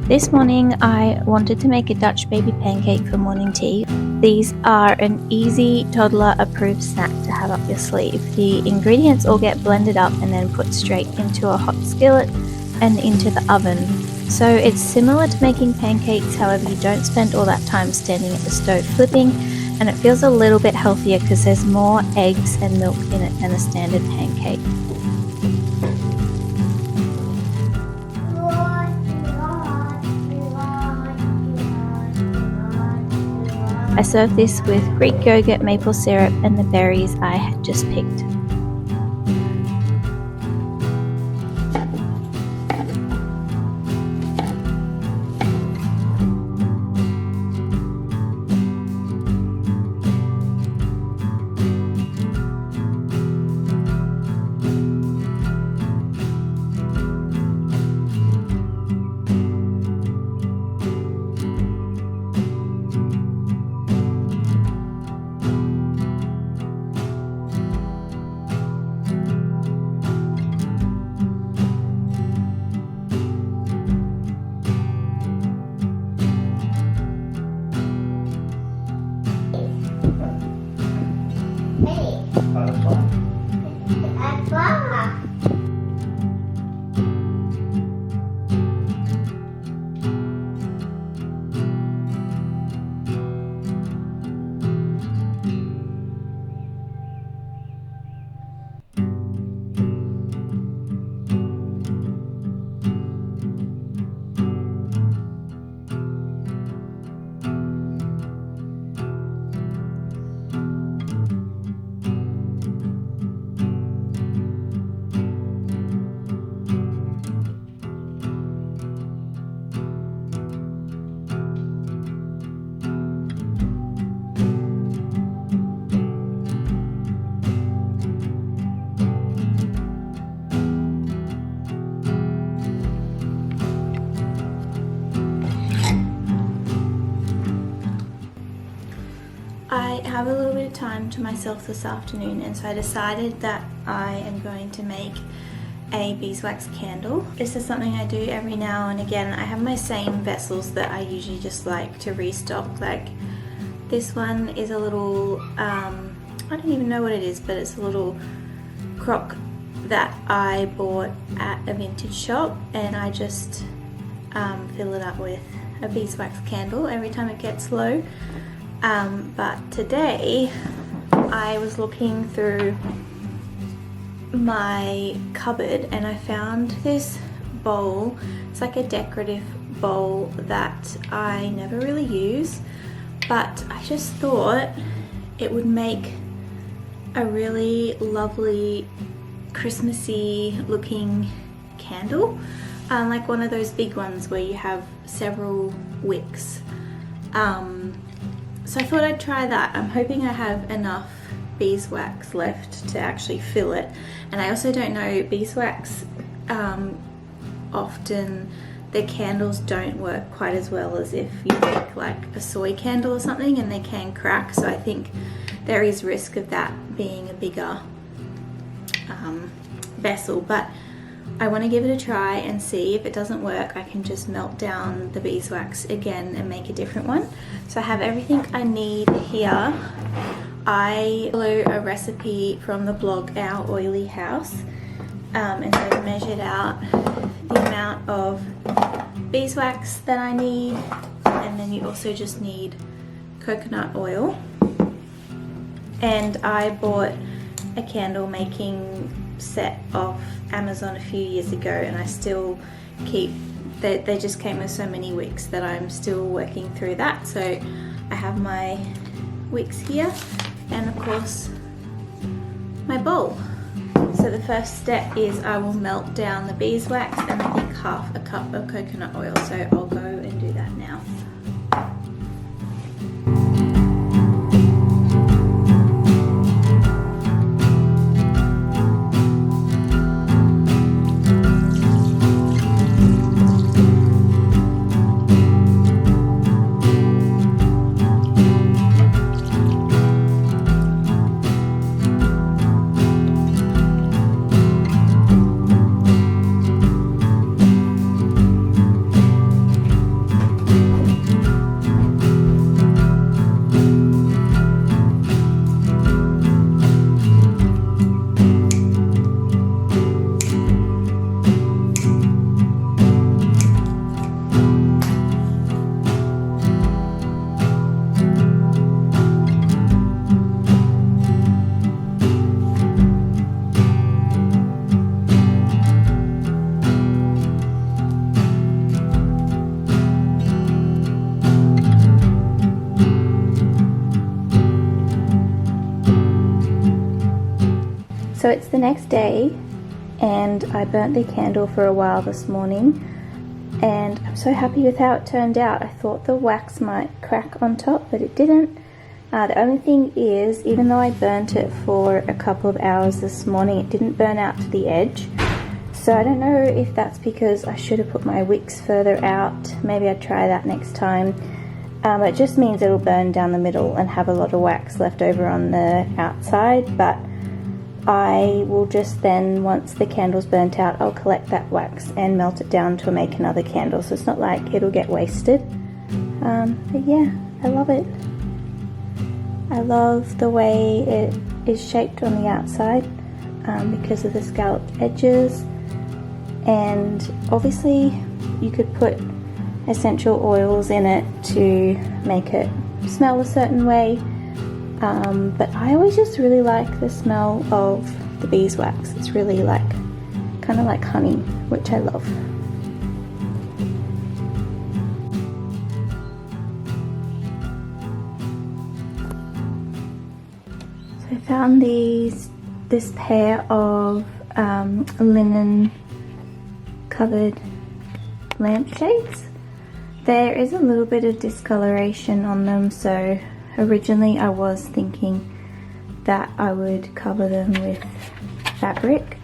This morning I wanted to make a Dutch baby pancake for morning tea. These are an easy toddler approved snack to have up your sleeve. The ingredients all get blended up and then put straight into a hot skillet and into the oven. So it's similar to making pancakes, however you don't spend all that time standing at the stove flipping, and it feels a little bit healthier because there's more eggs and milk in it than a standard pancake. I serve this with Greek yogurt, maple syrup, and the berries I had just picked. I have a little bit of time to myself this afternoon, and so I decided that I am going to make a beeswax candle. This is something I do every now and again. I have my same vessels that I usually just like to restock. Like this one is a little, I don't even know what it is, but it's a little crock that I bought at a vintage shop, and I just fill it up with a beeswax candle every time it gets low. But today I was looking through my cupboard and I found this bowl. It's like a decorative bowl that I never really use, but I just thought it would make a really lovely Christmassy looking candle, like one of those big ones where you have several wicks. So I thought I'd try that. I'm hoping I have enough beeswax left to actually fill it. And I also don't know, beeswax, often the candles don't work quite as well as if you make like a soy candle or something, and they can crack. So I think there is risk of that being a bigger vessel. But I want to give it a try and see. If it doesn't work, I can just melt down the beeswax again and make a different one. So I have everything I need here. I follow a recipe from the blog Our Oily House, and so I've measured out the amount of beeswax that I need, and then you also just need coconut oil. And I bought a candle making set off Amazon a few years ago, and I still keep, they just came with so many wicks that I'm still working through that. So I have my wicks here, and of course my bowl. So the first step is I will melt down the beeswax and I think half a cup of coconut oil. So I'll go and do that now. So it's the next day and I burnt the candle for a while this morning, and I'm so happy with how it turned out. I thought the wax might crack on top, but it didn't. The only thing is, even though I burnt it for a couple of hours this morning, it didn't burn out to the edge. So I don't know if that's because I should have put my wicks further out. Maybe I'd try that next time. It just means it'll burn down the middle and have a lot of wax left over on the outside, but I will just then, once the candle's burnt out, I'll collect that wax and melt it down to make another candle, so it's not like it'll get wasted. But yeah, I love it. I love the way it is shaped on the outside because of the scalloped edges, and obviously you could put essential oils in it to make it smell a certain way, but I always just really like the smell of the beeswax. It's really like kind of like honey, which I love. So I found this pair of linen covered lampshades. There is a little bit of discoloration on them, so originally I was thinking that I would cover them with fabric.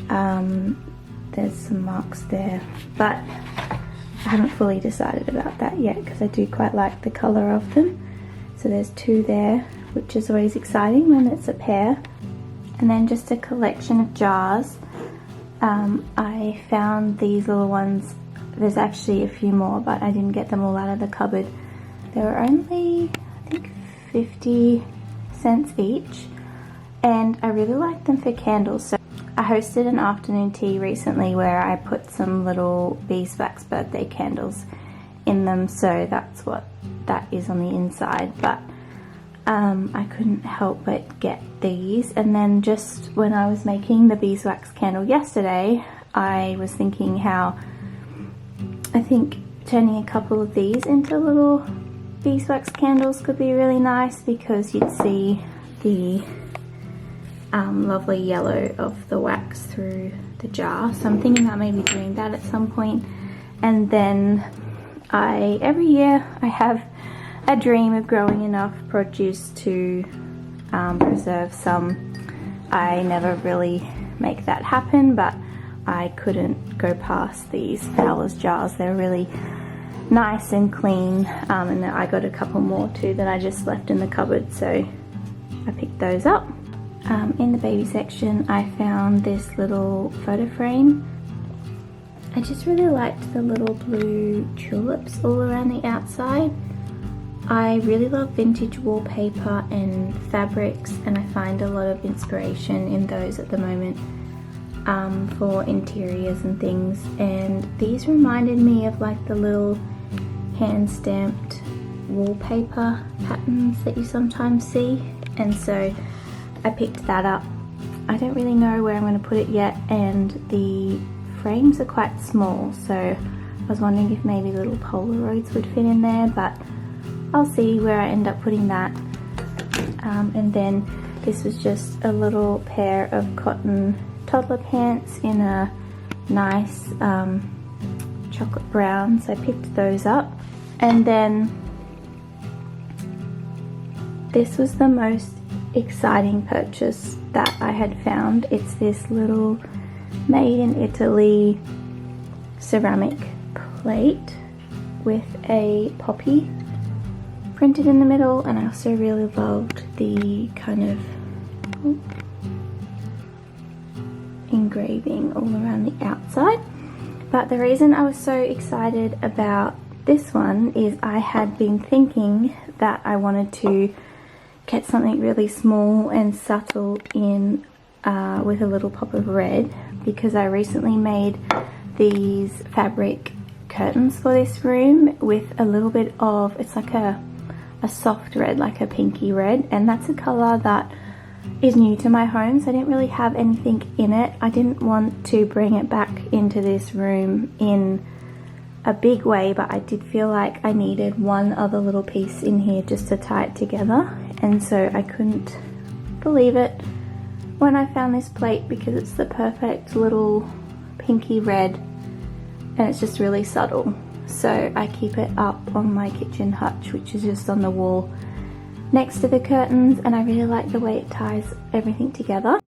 There's some marks there, but I haven't fully decided about that yet because I do quite like the colour of them. So there's two there, which is always exciting when it's a pair. And then just a collection of jars. I found these little ones. There's actually a few more, but I didn't get them all out of the cupboard. They were only, I think, 50 cents each, and I really like them for candles. So I hosted an afternoon tea recently where I put some little beeswax birthday candles in them, so that's what that is on the inside. But I couldn't help but get these, and then just when I was making the beeswax candle yesterday, I was thinking how I think turning a couple of these into little beeswax candles could be really nice, because you'd see the lovely yellow of the wax through the jar. So I'm thinking about maybe doing that at some point. And then every year I have a dream of growing enough produce to preserve some. I never really make that happen, but I couldn't go past these Fowler's jars. They're really nice and clean, and then I got a couple more too that I just left in the cupboard, so I picked those up. In the baby section I found this little photo frame. I just really liked the little blue tulips all around the outside. I really love vintage wallpaper and fabrics, and I find a lot of inspiration in those at the moment for interiors and things. And these reminded me of like the little hand stamped wallpaper patterns that you sometimes see, and so I picked that up. I don't really know where I'm going to put it yet, and the frames are quite small, so I was wondering if maybe little Polaroids would fit in there, but I'll see where I end up putting that. And then this was just a little pair of cotton toddler pants in a nice chocolate brown, so I picked those up. And then this was the most exciting purchase that I had found. It's this little made in Italy ceramic plate with a poppy printed in the middle, and I also really loved the kind of engraving all around the outside. But the reason I was so excited about this one is I had been thinking that I wanted to get something really small and subtle in with a little pop of red, because I recently made these fabric curtains for this room with a little bit of, it's like a soft red, like a pinky red, and that's a colour that is new to my home, so I didn't really have anything in it. I didn't want to bring it back into this room in a big way, but I did feel like I needed one other little piece in here just to tie it together, and so I couldn't believe it, when I found this plate because it's the perfect little pinky red and it's just really subtle. So I keep it up on my kitchen hutch, which is just on the wall next to the curtains, and I really like the way it ties everything together.